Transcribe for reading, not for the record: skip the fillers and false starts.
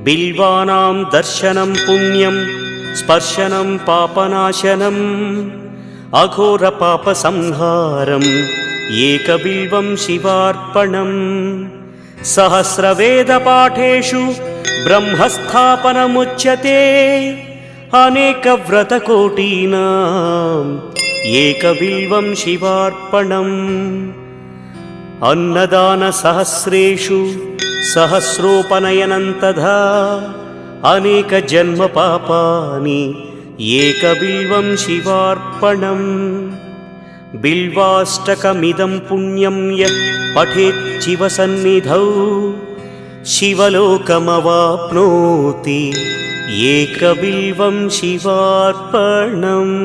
बिल्वानां दर्शनं पुण्यं स्पर्शनं पापनाशनम् अघोरपापसंहारम् एकबिल्वं शिवार्पणम् सहस्रवेदपाठेषु ब्रह्मस्थापनमुच्यते अनेकव्रतकोटीनाम् एकबिल्वं शिवार्पणम् अन्नदानसहस्रेषु सहस्रोपनयनं तथा अनेकजन्मपापानि एकबिल्वं शिवार्पणम् बिल्वाष्टकमिदं पुण्यं यः पठेत् शिवसन्निधौ शिवलोकमवाप्नोति एकबिल्वं शिवार्पणम्।